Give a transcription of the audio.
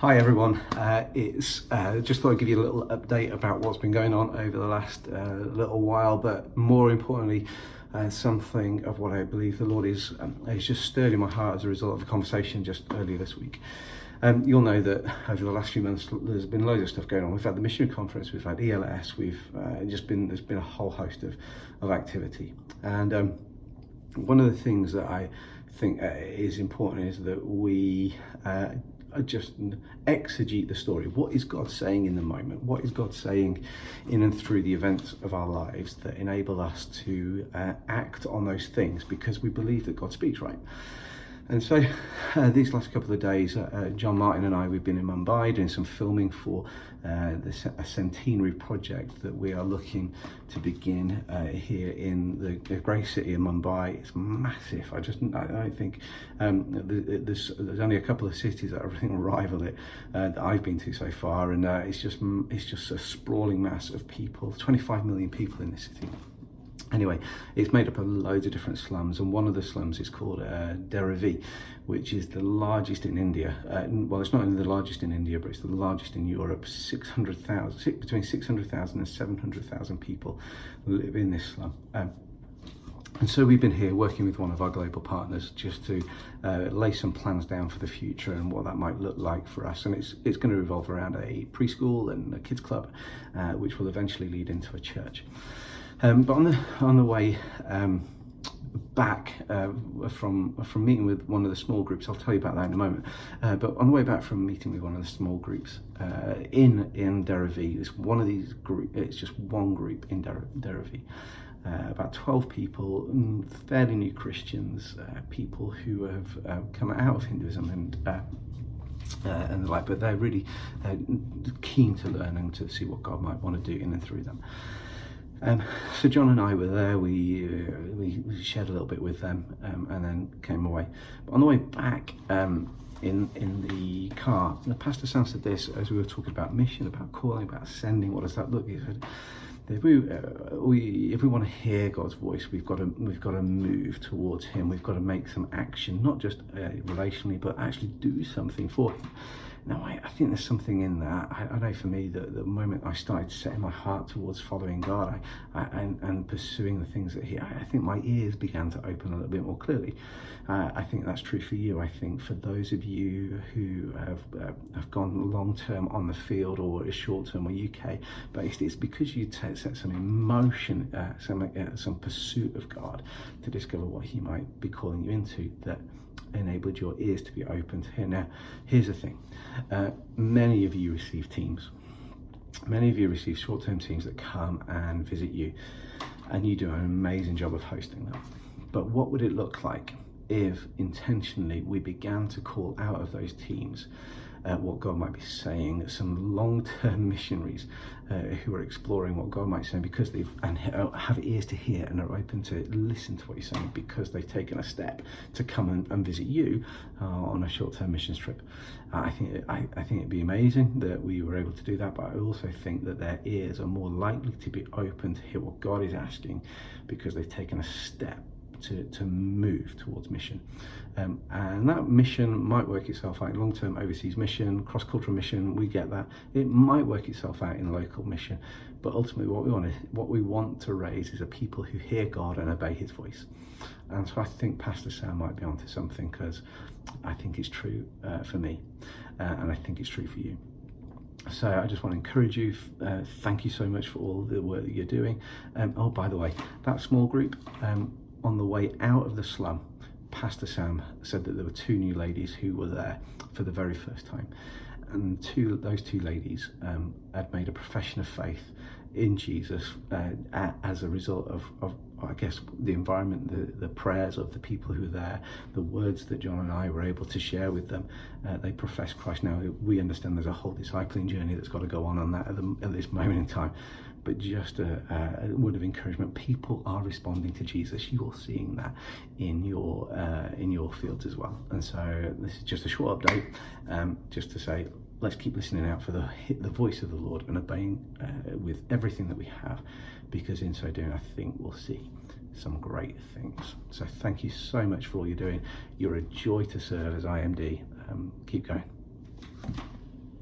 Hi everyone, it's just thought I'd give you a little update about what's been going on over the last little while, but more importantly, something of what I believe the Lord is just stirred in my heart as a result of a conversation just earlier this week. You'll know that over the last few months there's been loads of stuff going on. We've had the missionary conference, we've had ELS, there's been a whole host of activity. And one of the things that I think is important is that we just exegete the story. What is God saying in the moment? What is God saying in and through the events of our lives that enable us to act on those things because we believe that God speaks, right? And so these last couple of days, John Martin and I, we've been in Mumbai doing some filming for a centenary project that we are looking to begin here in the great city of Mumbai. It's massive. I don't think there's only a couple of cities that everything rival it that I've been to so far, and it's just a sprawling mass of people. 25 million people in this city. Anyway, it's made up of loads of different slums, and one of the slums is called Dharavi, which is the largest in India. Well, it's not only the largest in India, but it's the largest in Europe. Between 600,000 and 700,000 people live in this slum. And so we've been here working with one of our global partners just to lay some plans down for the future and what that might look like for us. And it's going to revolve around a preschool and a kids club, which will eventually lead into a church. But on the way back from meeting with one of the small groups, I'll tell you about that in a moment. But on the way back from meeting with one of the small groups in Dharavi, it's just one group in Dharavi. About 12 people, fairly new Christians, people who have come out of Hinduism and the like, but they're really keen to learn and to see what God might want to do in and through them. So John and I were there, we shared a little bit with them and then came away. But on the way back in the car, the Pastor Sam said this as we were talking about mission, about calling, about sending. What does that look? He said, if we want to hear God's voice, we've got to move towards Him. We've got to make some action, not just relationally, but actually do something for Him. Now, I think there's something in that. I know for me that the moment I started setting my heart towards following God and pursuing the things that I think my ears began to open a little bit more clearly. I think that's true for you. I think for those of you who have gone long-term on the field or short-term or UK based, it's because you set some emotion, some pursuit of God to discover what He might be calling you into that enabled your ears to be open to hear. Now, here's the thing. Many of you receive teams. Many of you receive short-term teams that come and visit you, and you do an amazing job of hosting them. But what would it look like if intentionally we began to call out of those teams what God might be saying, some long-term missionaries who are exploring what God might say because have ears to hear and are open to listen to what He's saying because they've taken a step to come and visit you on a short-term missions trip. I think it'd be amazing that we were able to do that, but I also think that their ears are more likely to be open to hear what God is asking because they've taken a step to move towards mission. And that mission might work itself out in long-term overseas mission, cross-cultural mission. We get that. It might work itself out in local mission, but ultimately what we want to raise is a people who hear God and obey His voice. And so I think Pastor Sam might be onto something, because I think it's true for me, and I think it's true for you. So I just want to encourage you, thank you so much for all the work that you're doing. Oh, by the way, that small group, on the way out of the slum, Pastor Sam said that there were two new ladies who were there for the very first time. And those two ladies had made a profession of faith in Jesus as a result of I guess, the environment, the prayers of the people who were there, the words that John and I were able to share with them. They profess Christ. Now, we understand there's a whole discipling journey that's got to go on that at this moment in time. But just a word of encouragement. People are responding to Jesus. You're seeing that in your fields as well. And so this is just a short update, just to say, let's keep listening out for the voice of the Lord and obeying with everything that we have, because in so doing, I think we'll see some great things. So thank you so much for all you're doing. You're a joy to serve as IMD. Keep going.